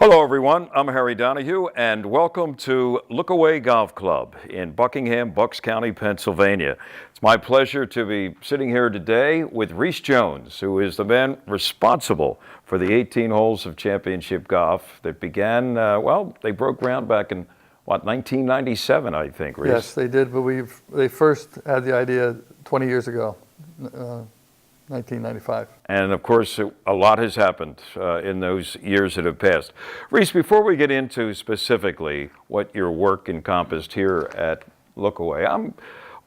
Hello, everyone. I'm Harry Donahue, and welcome to Lookaway Golf Club in Buckingham, Bucks County, Pennsylvania. It's my pleasure to be sitting here today with Rees Jones, who is the man responsible for the 18 holes of championship golf that began, they broke ground back in, 1997, I think, Rees? Yes, they did, but they first had the idea 20 years ago, 1995. And of course, a lot has happened in those years that have passed. Rees, before we get into specifically what your work encompassed here at Lookaway, I'm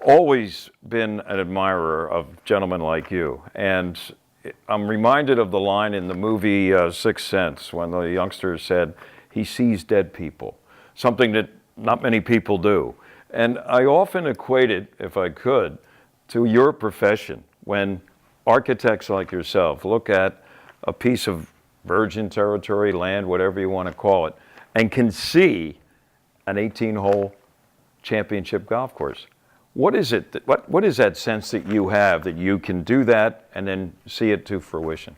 always been an admirer of gentlemen like you. And I'm reminded of the line in the movie Sixth Sense when the youngster said, he sees dead people, something that not many people do. And I often equate it, if I could, to your profession when architects like yourself look at a piece of virgin territory, land, whatever you want to call it, and can see an 18-hole championship golf course. What is it? What is that sense that you have that you can do that and then see it to fruition?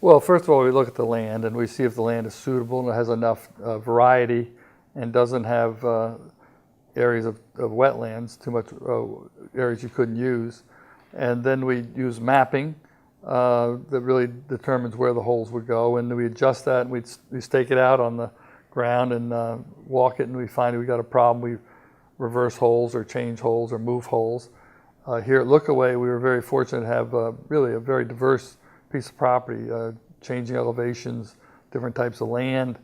Well, first of all, we look at the land and we see if the land is suitable and it has enough variety and doesn't have areas of wetlands, too much areas you couldn't use. And then we use mapping that really determines where the holes would go, and we adjust that, and we stake it out on the ground and walk it, and we find we got a problem. We reverse holes or change holes or move holes. Here at Lookaway, we were very fortunate to have really a very diverse piece of property, changing elevations, different types of land.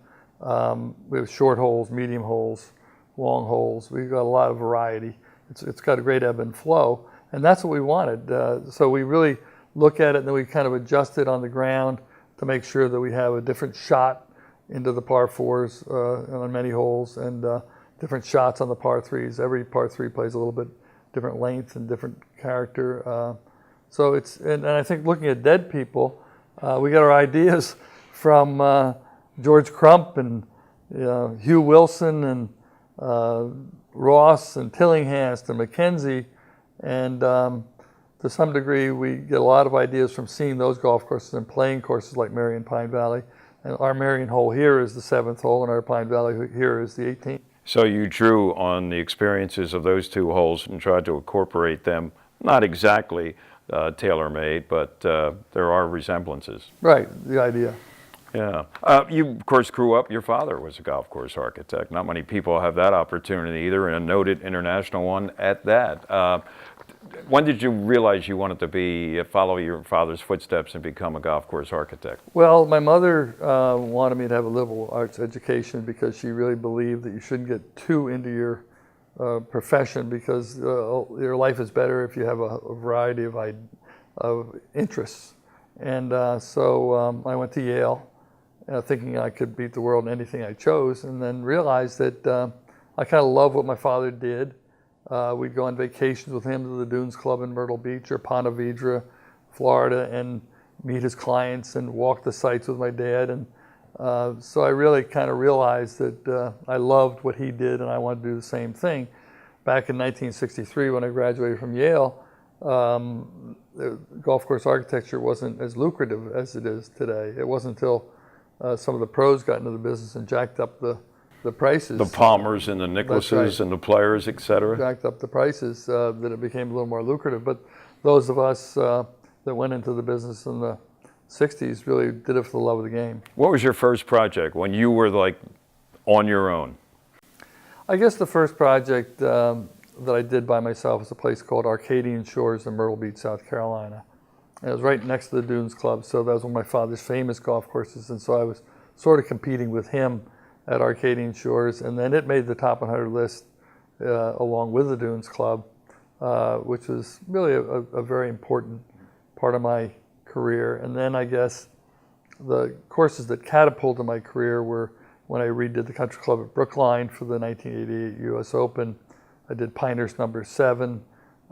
We have short holes, medium holes, long holes. We've got a lot of variety. It's got a great ebb and flow. And that's what we wanted. So we really look at it and then we kind of adjust it on the ground to make sure that we have a different shot into the par fours on many holes and different shots on the par threes. Every par three plays a little bit different length and different character. So and I think looking at dead people, we got our ideas from George Crump and Hugh Wilson and Ross and Tillinghast and Mackenzie. And to some degree, we get a lot of ideas from seeing those golf courses and playing courses like Marion Pine Valley. And our Marion hole here is the 7th hole, and our Pine Valley here is the 18th. So you drew on the experiences of those two holes and tried to incorporate them, not exactly tailor-made, but there are resemblances. Right, the idea. Yeah. You, of course, grew up, your father was a golf course architect. Not many people have that opportunity either, and a noted international one at that. When did you realize you wanted to follow your father's footsteps and become a golf course architect? Well, my mother wanted me to have a liberal arts education because she really believed that you shouldn't get too into your profession because your life is better if you have a variety of interests. And so I went to Yale. Thinking I could beat the world in anything I chose, and then realized that I kind of love what my father did. We'd go on vacations with him to the Dunes Club in Myrtle Beach or Ponte Vedra, Florida, and meet his clients and walk the sites with my dad. And so I really kind of realized that I loved what he did and I wanted to do the same thing. Back in 1963, when I graduated from Yale, golf course architecture wasn't as lucrative as it is today. It wasn't until some of the pros got into the business and jacked up the prices. The Palmers and the Nicklases right. And the Players, et cetera. Jacked up the prices that it became a little more lucrative. But those of us that went into the business in the 60s really did it for the love of the game. What was your first project when you were like on your own? I guess the first project that I did by myself was a place called Arcadian Shores in Myrtle Beach, South Carolina. And it was right next to the Dunes Club, so that was one of my father's famous golf courses, and so I was sort of competing with him at Arcadian Shores, and then it made the top 100 list along with the Dunes Club, which was really a very important part of my career. And then I guess the courses that catapulted my career were when I redid the Country Club at Brookline for the 1988 U.S. Open. I did Pinehurst number 7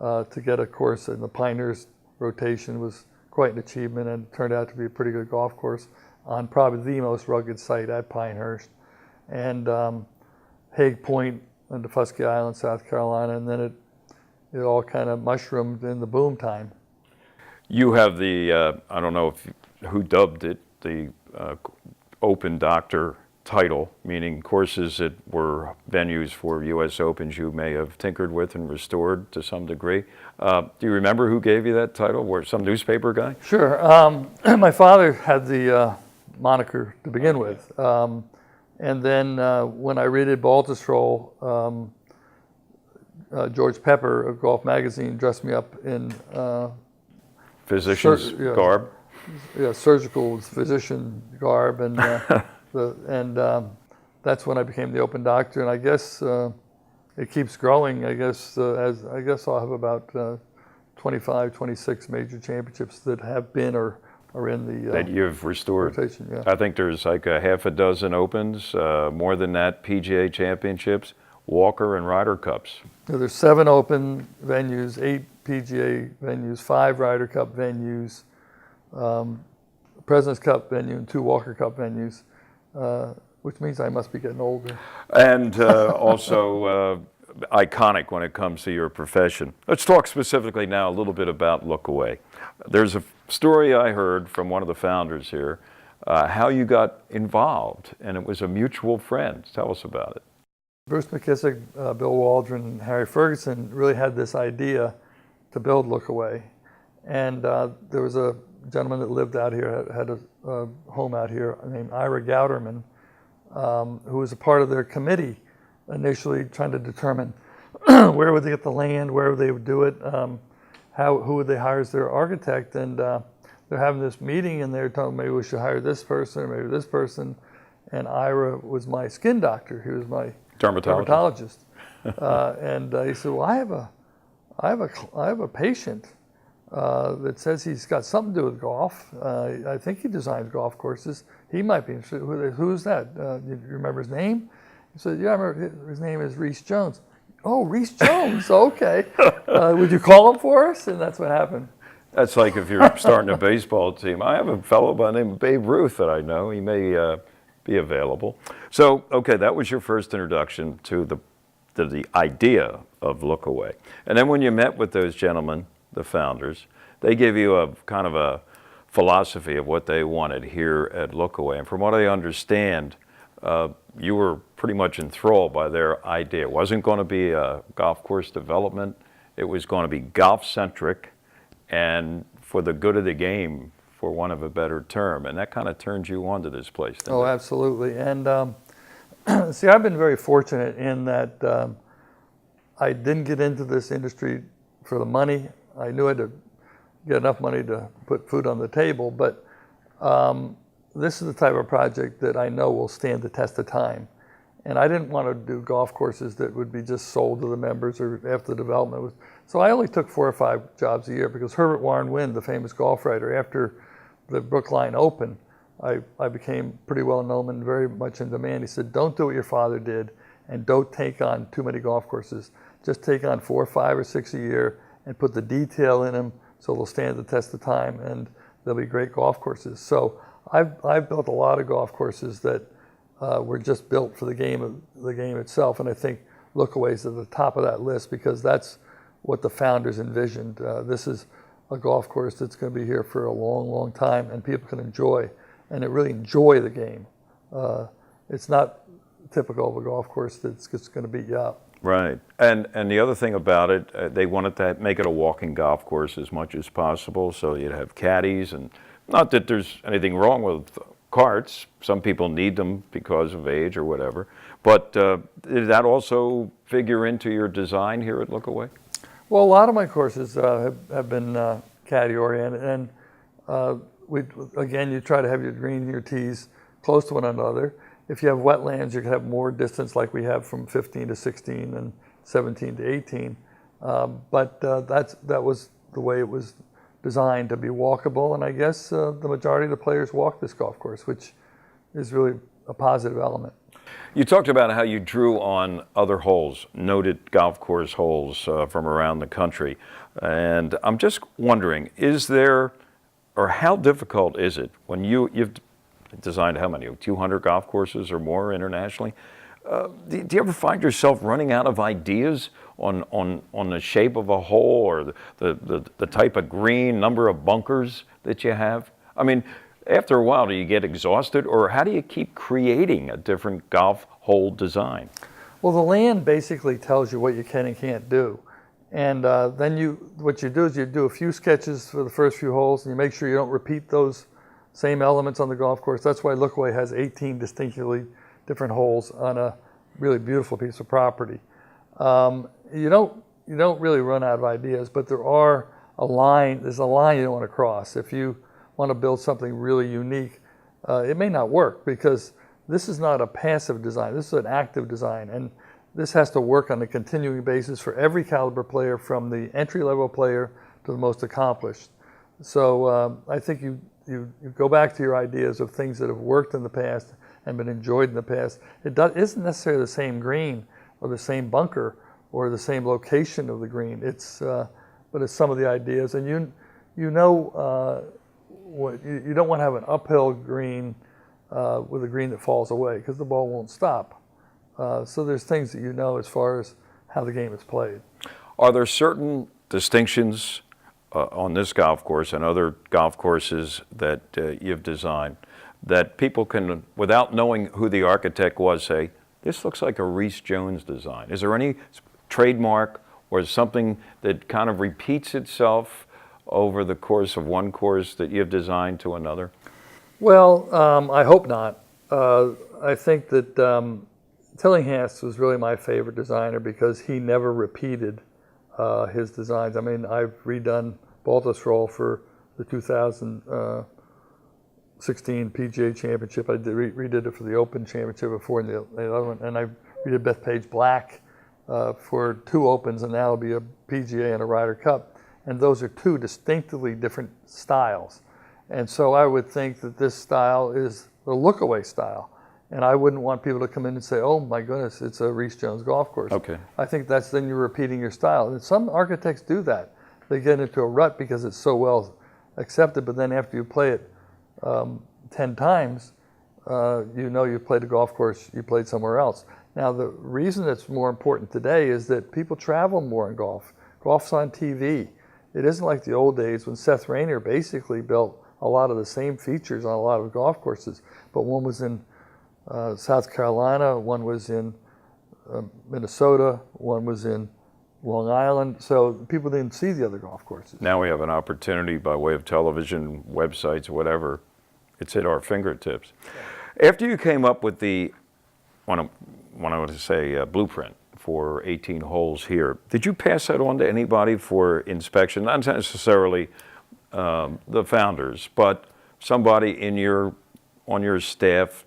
to get a course in the Pinehurst rotation was quite an achievement and turned out to be a pretty good golf course on probably the most rugged site at Pinehurst. And Hague Point on Defusky Island, South Carolina, and then it all kind of mushroomed in the boom time. You have the, I don't know who dubbed it, the Open Doctor title, meaning courses that were venues for U.S. Opens you may have tinkered with and restored to some degree. Do you remember who gave you that title? Were some newspaper guy? Sure. My father had the moniker to begin with. And then when I redid Baltusrol, George Pepper of Golf Magazine dressed me up in Physician's garb? Yeah, surgical physician garb, and that's when I became the Open Doctor. And I guess it keeps growing. I guess I'll have about 25, 26 major championships that have been or are in the that you've restored. Rotation, yeah. I think there's like a half a dozen Opens, more than that, PGA championships, Walker and Ryder Cups. There's 7 Open venues, 8 PGA venues, 5 Ryder Cup venues, President's Cup venue, and 2 Walker Cup venues, which means I must be getting older. And also iconic when it comes to your profession. Let's talk specifically now a little bit about Look Away. There's a story I heard from one of the founders here, how you got involved, and it was a mutual friend. Tell us about it. Bruce McKissick, Bill Waldron, and Harry Ferguson really had this idea to build Look Away. And there was a gentleman that lived out here, had a home out here named Ira Gouderman, who was a part of their committee initially trying to determine where would they get the land, where would they do it, who would they hire as their architect. And they're having this meeting and they're talking, maybe we should hire this person or maybe this person. And Ira was my skin doctor. He was my dermatologist. And he said, well, I have a patient that says he's got something to do with golf. I think he designs golf courses. He might be interested. Who's that? You remember his name? He said, yeah, I remember his name is Rees Jones. Oh, Rees Jones, okay. Would you call him for us? And that's what happened. That's like if you're starting a baseball team. I have a fellow by the name of Babe Ruth that I know. He may be available. So, okay, that was your first introduction to the idea of Look Away. And then when you met with those gentlemen, the founders, they gave you a kind of a philosophy of what they wanted here at Look Away. And from what I understand, you were pretty much enthralled by their idea. It wasn't going to be a golf course development. It was going to be golf-centric and for the good of the game, for want of a better term. And that kind of turned you on to this place, didn't it? Oh, absolutely. And see, I've been very fortunate in that I didn't get into this industry for the money. I knew I had to get enough money to put food on the table, but this is the type of project that I know will stand the test of time. And I didn't want to do golf courses that would be just sold to the members or after the development was. So I only took 4 or 5 jobs a year because Herbert Warren Wind, the famous golf writer, after the Brookline Open, I became pretty well known and very much in demand. He said, don't do what your father did and don't take on too many golf courses. Just take on 4, 5, or 6 a year and put the detail in them so they'll stand the test of time and they'll be great golf courses. So I've built a lot of golf courses that were just built for the game itself, and I think Look Away is at the top of that list because that's what the founders envisioned. This is a golf course that's going to be here for a long, long time, and people can enjoy, and really enjoy the game. It's not typical of a golf course that's just going to beat you up. Right. And the other thing about it, they wanted to make it a walking golf course as much as possible, so you'd have caddies, and not that there's anything wrong with carts. Some people need them because of age or whatever. But did that also figure into your design here at Look Away? Well, a lot of my courses have been caddy-oriented, and again, you try to have your greens and your tees close to one another. If you have wetlands, you can have more distance like we have from 15 to 16 and 17 to 18. But that was the way it was designed to be walkable, and I guess the majority of the players walk this golf course, which is really a positive element. You talked about how you drew on other holes, noted golf course holes from around the country, and I'm just wondering, is there, or how difficult is it when you've designed how many, 200 golf courses or more internationally? Do you ever find yourself running out of ideas on the shape of a hole or the type of green, number of bunkers that you have? I mean, After a while, do you get exhausted, or how do you keep creating a different golf hole design? Well, the land basically tells you what you can and can't do. And then what you do is you do a few sketches for the first few holes, and you make sure you don't repeat those same elements on the golf course. That's why Lookaway has 18 distinctly different holes on a really beautiful piece of property. You don't really run out of ideas, but there's a line you don't want to cross. If you want to build something really unique, it may not work, because this is not a passive design. This is an active design, and this has to work on a continuing basis for every caliber player, from the entry-level player to the most accomplished. So I think you go back to your ideas of things that have worked in the past and been enjoyed in the past. Isn't necessarily the same green or the same bunker or the same location of the green. But it's some of the ideas, and you don't want to have an uphill green with a green that falls away, because the ball won't stop. So there's things that as far as how the game is played. Are there certain distinctions on this golf course and other golf courses that you've designed that people can, without knowing who the architect was, say, this looks like a Rees Jones design? Is there any trademark or something that kind of repeats itself over the course of one course that you've designed to another? Well, I hope not. I think that Tillinghast was really my favorite designer, because he never repeated his designs. I mean, I've redone Baltusrol for the 2016 PGA Championship. I redid it for the Open Championship before, in the other one, and I redid Bethpage Black for 2 Opens, and now it'll be a PGA and a Ryder Cup. And those are 2 distinctively different styles. And so I would think that this style is the Lookaway style. And I wouldn't want people to come in and say, oh my goodness, it's a Rees Jones golf course. Okay. I think then you're repeating your style. And some architects do that. They get into a rut because it's so well accepted, but then after you play it 10 times, you've played a golf course you played somewhere else. Now, the reason it's more important today is that people travel more in golf. Golf's on TV. It isn't like the old days when Seth Rayner basically built a lot of the same features on a lot of golf courses, but one was in South Carolina, one was in Minnesota, one was in Long Island, so people didn't see the other golf courses. Now we have an opportunity by way of television, websites, whatever. It's at our fingertips. After you came up with the, blueprint for 18 holes here, did you pass that on to anybody for inspection? Not necessarily the founders, but somebody on your staff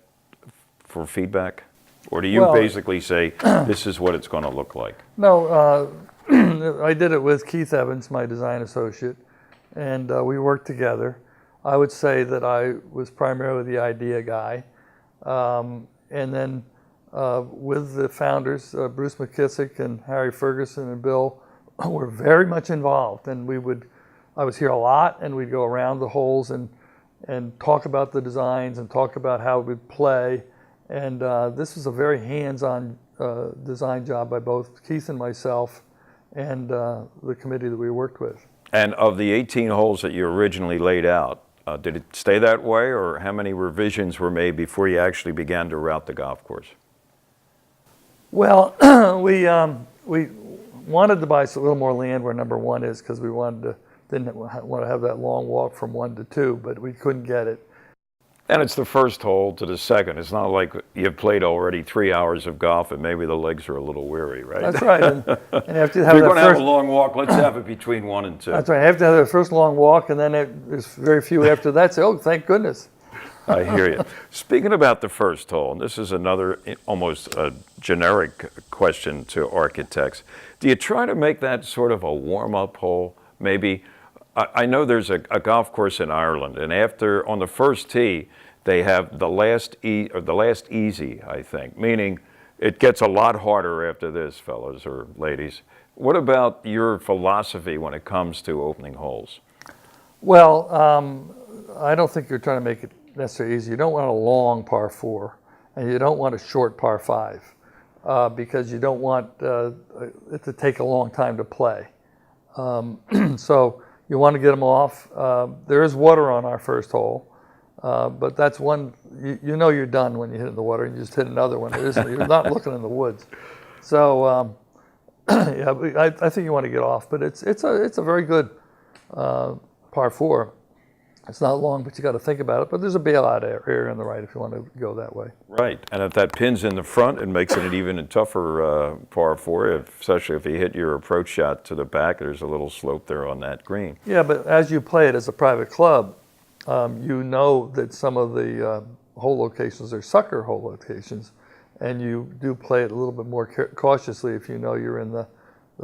for feedback? Or do you basically say, this is what it's going to look like? No, I did it with Keith Evans, my design associate, and we worked together. I would say that I was primarily the idea guy. And then with the founders, Bruce McKissick and Harry Ferguson and Bill, were very much involved. And I was here a lot, and we'd go around the holes and talk about the designs and talk about how we'd play. And this was a very hands-on design job by both Keith and myself and the committee that we worked with. And of the 18 holes that you originally laid out, did it stay that way, or how many revisions were made before you actually began to route the golf course? Well, we wanted to buy a little more land where number 1 is, because we didn't want to have that long walk from 1 to 2, but we couldn't get it. And it's the first hole to the second. It's not like you've played already 3 hours of golf and maybe the legs are a little weary, right? That's right. And after have we're going to have a long walk, let's have it between 1 and 2. That's right. I have to have the first long walk, and then there's very few after that say, oh, thank goodness. I hear you. Speaking about the first hole, and this is another almost a generic question to architects, do you try to make that sort of a warm-up hole? Maybe, I know there's a golf course in Ireland, and on the first tee, they have the last easy, I think, meaning it gets a lot harder after this, fellas or ladies. What about your philosophy when it comes to opening holes? Well, I don't think you're trying to make it necessarily easy. You don't want a long par 4, and you don't want a short par 5, because you don't want it to take a long time to play. So you want to get them off. There is water on our first hole. But that's one, you know you're done when you hit it in the water and you just hit another one. It isn't, you're not looking in the woods. So, yeah, I think you want to get off, but it's a very good par 4. It's not long, but you got to think about it. But there's a bailout area on the right if you want to go that way. Right, and if that pin's in the front, it makes it an even tougher par 4, especially if you hit your approach shot to the back. There's a little slope there on that green. Yeah, but as you play it as a private club, you know that some of the hole locations are sucker hole locations, and you do play it a little bit more cautiously if you know you're in the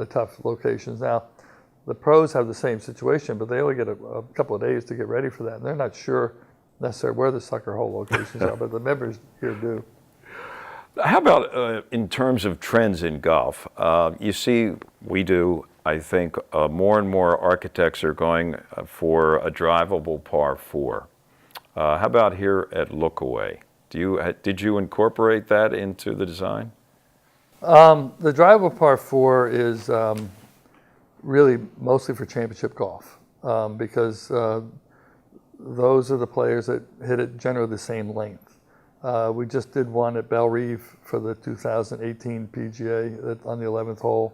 tough locations. Now, the pros have the same situation, but they only get a couple of days to get ready for that, and they're not sure necessarily where the sucker hole locations are, but the members here do. How about in terms of trends in golf? You see, we do, I think, more and more architects are going for a drivable par 4. How about here at Lookaway? Did you incorporate that into the design? The drivable par 4 is really mostly for championship golf because those are the players that hit it generally the same length. We just did one at Belle Reve for the 2018 PGA on the 11th hole.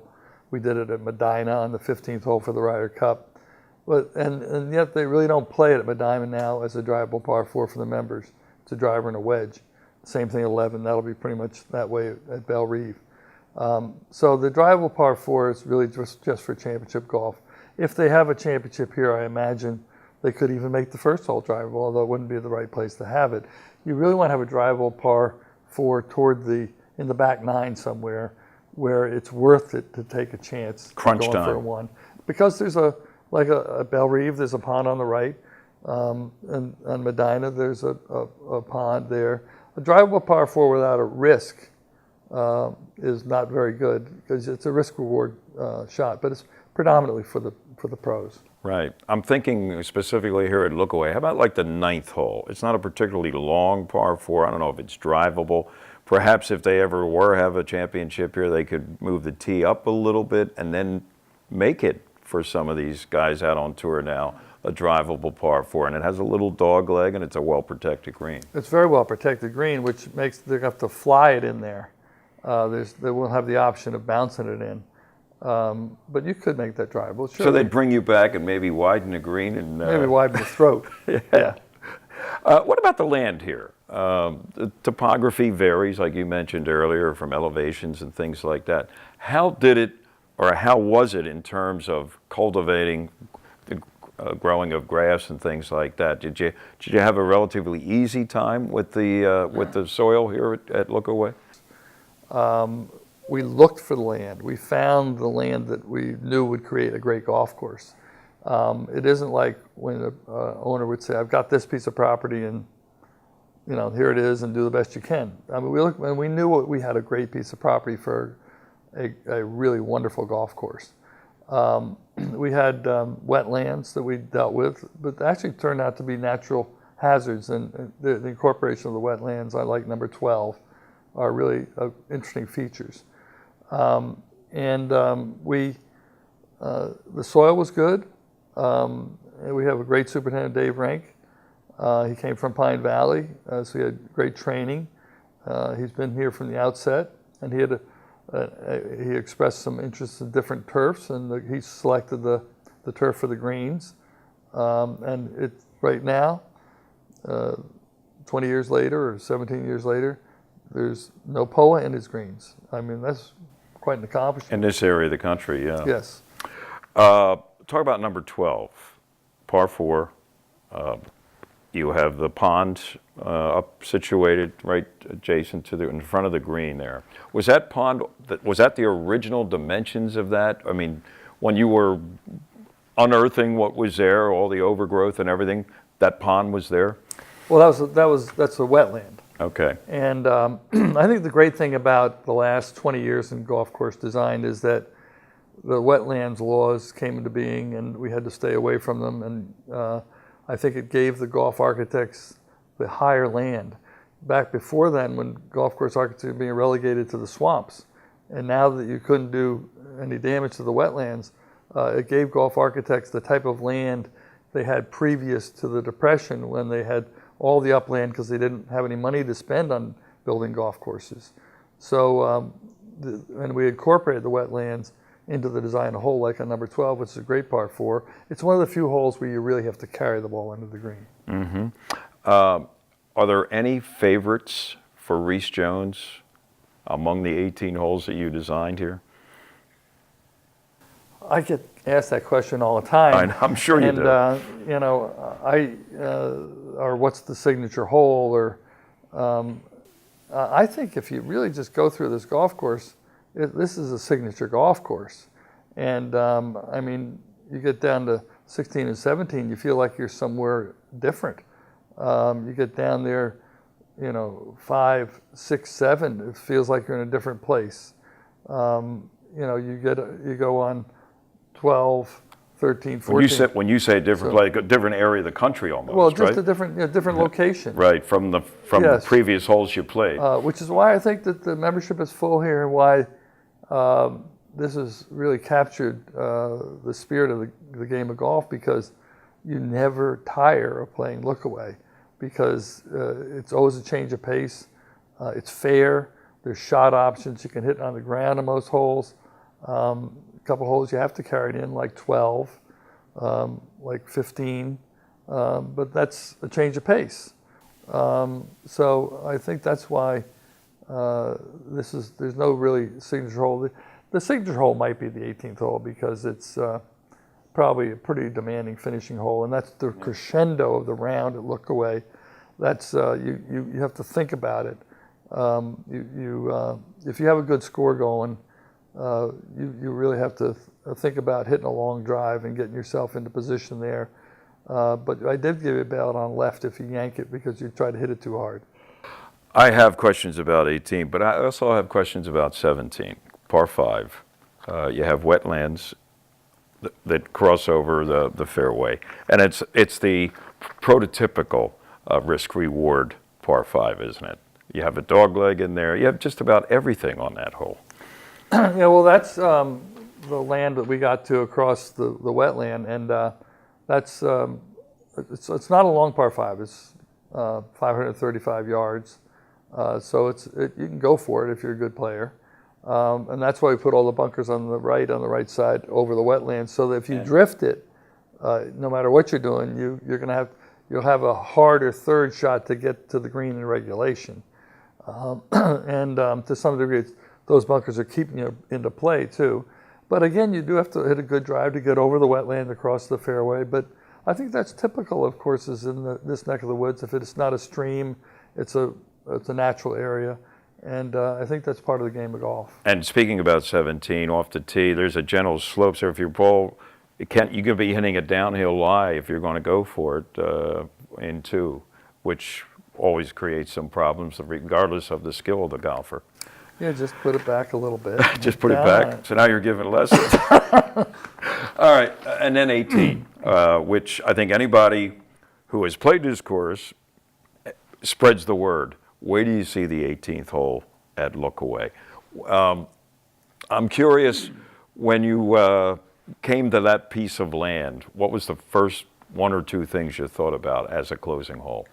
We did it at Medina on the 15th hole for the Ryder Cup. And yet they really don't play it at Medina now as a drivable par 4 for the members. It's a driver and a wedge. Same thing at 11. That'll be pretty much that way at Belle Reve. So the drivable par 4 is really just for championship golf. If they have a championship here, I imagine they could even make the first hole drivable, although it wouldn't be the right place to have it. You really want to have a drivable par 4 in the back 9 somewhere where it's worth it to take a chance Crunch going time. for a 1. Because there's a Belle Reve, there's a pond on the right, and on Medina there's a pond there. A drivable par 4 without a risk is not very good because it's a risk-reward shot, but it's predominantly for the pros. Right. I'm thinking specifically here at Lookaway. How about like the 9th hole? It's not a particularly long par 4. I don't know if it's drivable. Perhaps if they ever have a championship here, they could move the tee up a little bit and then make it for some of these guys out on tour now a drivable par 4. And it has a little dog leg and it's a well-protected green. It's very well-protected green, which makes they have to fly it in there. They won't have the option of bouncing it in. But you could make that drivable. Sure. So they'd bring you back and maybe widen the green and maybe widen the throat. Yeah. What about the land here? The topography varies, like you mentioned earlier, from elevations and things like that. How was it in terms of cultivating the growing of grass and things like that? Did you have a relatively easy time with the soil here at Lookaway? We looked for the land. We found the land that we knew would create a great golf course. It isn't like when an owner would say, "I've got this piece of property, and here it is, and do the best you can." I mean, we looked and we knew we had a great piece of property for a really wonderful golf course. We had wetlands that we dealt with, but they actually turned out to be natural hazards, and the incorporation of the wetlands, I like number 12, are really interesting features. The soil was good. And we have a great superintendent, Dave Rank. He came from Pine Valley, so he had great training. He's been here from the outset, and he expressed some interest in different turfs, and he selected the turf for the greens. And right now, 20 years later or 17 years later, there's no POA in his greens. I mean, that's quite an accomplishment. In this area of the country, yeah. Yes. Talk about number 12, par 4. You have the pond up situated right adjacent to in front of the green there. Was that pond, was that the original dimensions of that? I mean, when you were unearthing what was there, all the overgrowth and everything, that pond was there? Well, that's a wetland. Okay. And I think the great thing about the last 20 years in golf course design is that the wetlands laws came into being, and we had to stay away from them. And I think it gave the golf architects the higher land. Back before then, when golf course architects were being relegated to the swamps, and now that you couldn't do any damage to the wetlands, it gave golf architects the type of land they had previous to the Depression, when they had all the upland because they didn't have any money to spend on building golf courses. So, and we incorporated the wetlands into the design of a hole like on number 12, which is a great par 4. It's one of the few holes where you really have to carry the ball into the green. Mm-hmm. Are there any favorites for Rees Jones among the 18 holes that you designed here? I get asked that question all the time. I'm sure you do. You know, or what's the signature hole? Or I think if you really just go through this golf course, this is a signature golf course. And I mean, you get down to 16 and 17, you feel like you're somewhere different. You get down there, you know, 5, 6, 7, it feels like you're in a different place. You know, you go on 12, 13, 14. When you say different, like a different area of the country almost, well, just right? a different location. Right, from the Yes. previous holes you played. Which is why I think that the membership is full here, and why this has really captured the spirit of the game of golf, because you never tire of playing look-away, because it's always a change of pace. It's fair. There's shot options. You can hit on the ground in most holes. A couple holes you have to carry it in, like 12, like 15, but that's a change of pace. So I think that's why there's no really signature hole. The signature hole might be the 18th hole, because it's probably a pretty demanding finishing hole, and that's the crescendo of the round at look away. That's you have to think about it. If you have a good score going, you really have to think about hitting a long drive and getting yourself into position there. But I did give you a bailout on left if you yank it, because you try to hit it too hard. I have questions about 18, but I also have questions about 17, par 5. You have wetlands that cross over the fairway, and it's the prototypical risk-reward par 5, isn't it? You have a dog leg in there. You have just about everything on that hole. Yeah, well, that's the land that we got to across the wetland, and that's it's not a long par 5. It's 535 yards, so you can go for it if you're a good player, and that's why we put all the bunkers on the right side over the wetlands, so that if you drift it, no matter what you're doing, you'll have a harder third shot to get to the green in regulation, and to some degree, those bunkers are keeping you into play too. But again, you do have to hit a good drive to get over the wetland across the fairway. But I think that's typical of courses in this neck of the woods. If it's not a stream, it's a natural area, and I think that's part of the game of golf. And speaking about 17, off the tee, there's a gentle slope. So if your ball, you could be hitting a downhill lie if you're going to go for it in 2, which always creates some problems, regardless of the skill of the golfer. Yeah, just put it back a little bit. Just put it back. So now you're giving lessons. All right, and then 18, which I think anybody who has played this course spreads the word. Where do you see the 18th hole at Lookaway? I'm curious, when you came to that piece of land, what was the first 1 or 2 things you thought about as a closing hole?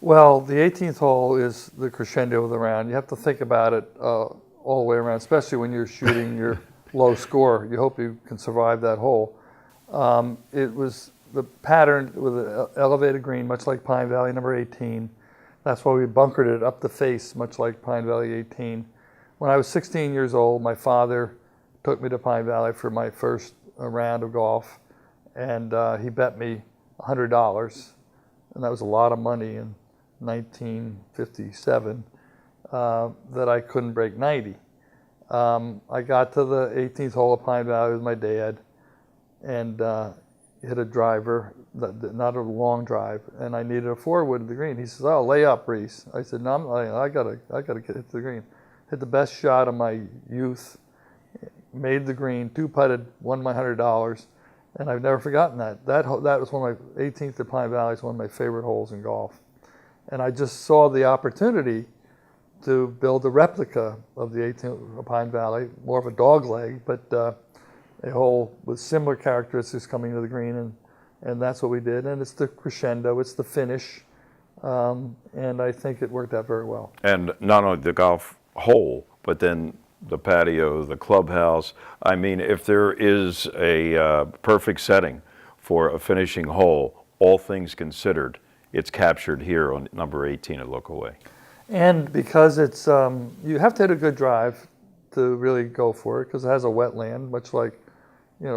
Well, the 18th hole is the crescendo of the round. You have to think about it all the way around, especially when you're shooting your low score. You hope you can survive that hole. It was the pattern with an elevated green, much like Pine Valley number 18. That's why we bunkered it up the face, much like Pine Valley 18. When I was 16 years old, my father took me to Pine Valley for my first round of golf, and he bet me $100, and that was a lot of money in 1957, that I couldn't break 90. I got to the 18th hole of Pine Valley with my dad, and hit a driver, not a long drive, and I needed a 4-wood to the green. He says, "Oh, lay up, Rees." I said, "No, I gotta get hit the green." Hit the best shot of my youth, made the green, 2-putted, won my $100, and I've never forgotten that. That was one of my 18th at Pine Valley is one of my favorite holes in golf. And I just saw the opportunity to build a replica of the 18th of Pine Valley, more of a dog leg, but a hole with similar characteristics coming to the green, and that's what we did. And it's the crescendo, it's the finish, and I think it worked out very well. And not only the golf hole, but then the patio, the clubhouse. I mean, if there is a perfect setting for a finishing hole, all things considered, it's captured here on number 18 at Lookaway. And because it's, you have to hit a good drive to really go for it, because it has a wetland, much like,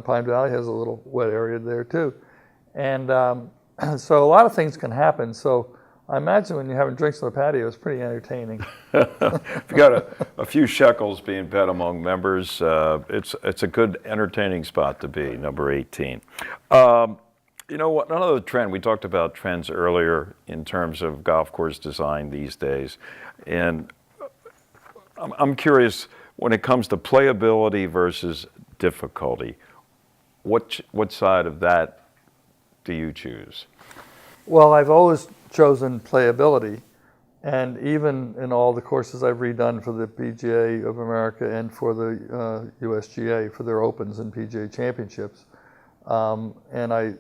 Pine Valley has a little wet area there too. And so a lot of things can happen. So I imagine when you're having drinks on the patio, it's pretty entertaining. If you got a few shekels being bet among members, it's a good entertaining spot to be, number 18. You know what, another trend, we talked about trends earlier in terms of golf course design these days, and I'm curious, when it comes to playability versus difficulty, what side of that do you choose? Well, I've always chosen playability, and even in all the courses I've redone for the PGA of America and for the USGA for their Opens and PGA Championships, and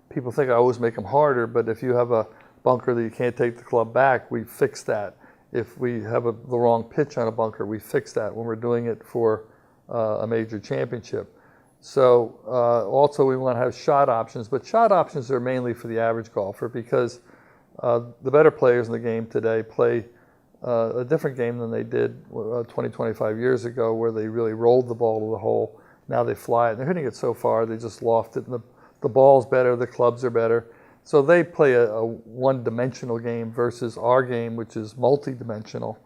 people think I always make them harder, but if you have a bunker that you can't take the club back, we fix that. If we have the wrong pitch on a bunker, we fix that when we're doing it for a major championship. So also we want to have shot options, but shot options are mainly for the average golfer, because the better players in the game today play a different game than they did 20, 25 years ago, where they really rolled the ball to the hole. Now they fly it. They're hitting it so far, they just loft it, and the ball's better, the clubs are better. So they play a one-dimensional game versus our game, which is multi-dimensional.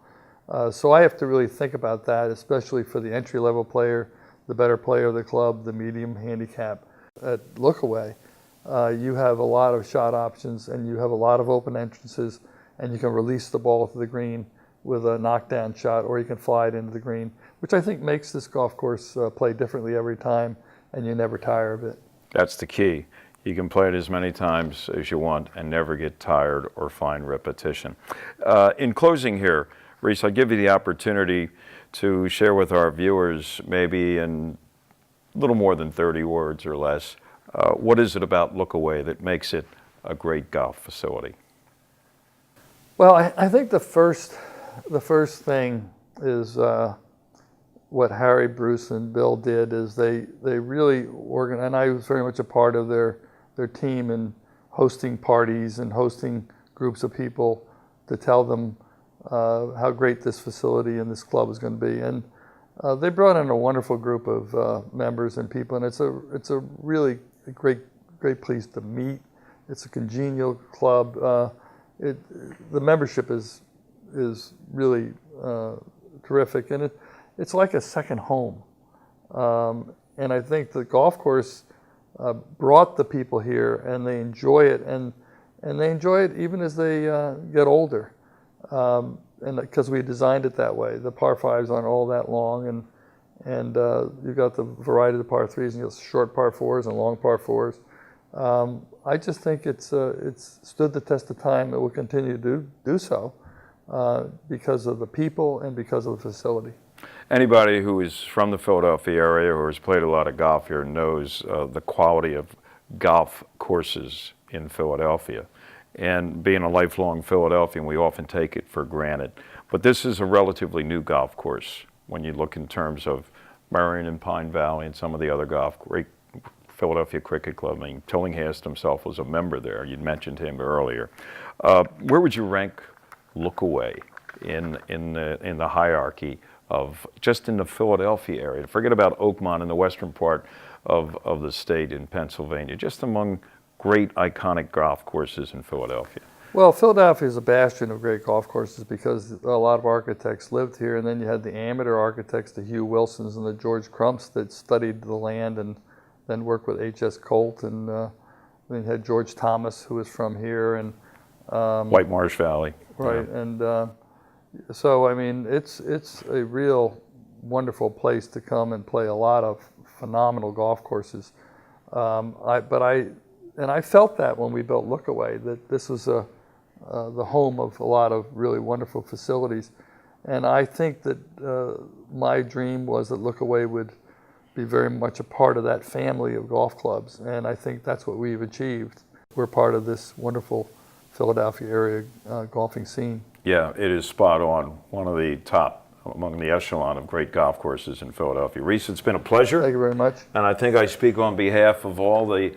So I have to really think about that, especially for the entry-level player, the better player of the club, the medium handicap. At Lookaway, you have a lot of shot options, and you have a lot of open entrances, and you can release the ball to the green with a knockdown shot, or you can fly it into the green, which I think makes this golf course play differently every time, and you never tire of it. That's the key. You can play it as many times as you want and never get tired or find repetition. In closing here, Rees, I'll give you the opportunity to share with our viewers, maybe in a little more than 30 words or less, what is it about Lookaway that makes it a great golf facility? Well, I think the first thing is what Harry, Bruce, and Bill did is they really organized, and I was very much a part of their team in hosting parties and hosting groups of people to tell them how great this facility and this club is going to be. And they brought in a wonderful group of members and people, and it's a really great place to meet. It's a congenial club. The membership is really terrific, and it's like a second home. And I think the golf course brought the people here, and they enjoy it, and they enjoy it even as they get older. And because we designed it that way, the par fives aren't all that long, and you've got the variety of the par threes, and you have short par fours and long par fours. I just think it's stood the test of time. It will continue to do so because of the people and because of the facility. Anybody who is from the Philadelphia area or has played a lot of golf here knows the quality of golf courses in Philadelphia. And being a lifelong Philadelphian, we often take it for granted. But this is a relatively new golf course when you look in terms of Marion and Pine Valley and some of the other great Philadelphia Cricket Club. I mean, Tillinghast himself was a member there. You mentioned him earlier. Where would you rank Lookaway in the hierarchy of just in the Philadelphia area? Forget about Oakmont in the western part of the state in Pennsylvania, just among great iconic golf courses in Philadelphia. Well, Philadelphia is a bastion of great golf courses because a lot of architects lived here, and then you had the amateur architects, the Hugh Wilsons and the George Crumps, that studied the land and then worked with H.S. Colt, and then you had George Thomas, who was from here, and White Marsh Valley. Right, Yeah. and so I mean, it's a real wonderful place to come and play a lot of phenomenal golf courses. I felt that when we built Lookaway, that this was the home of a lot of really wonderful facilities. And I think that my dream was that Lookaway would be very much a part of that family of golf clubs. And I think that's what we've achieved. We're part of this wonderful Philadelphia area golfing scene. Yeah, it is spot on. One of the top among the echelon of great golf courses in Philadelphia. Rees, it's been a pleasure. Thank you very much. And I think I speak on behalf of all the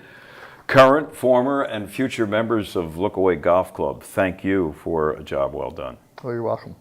current, former, and future members of Lookaway Golf Club. Thank you for a job well done. Oh, you're welcome.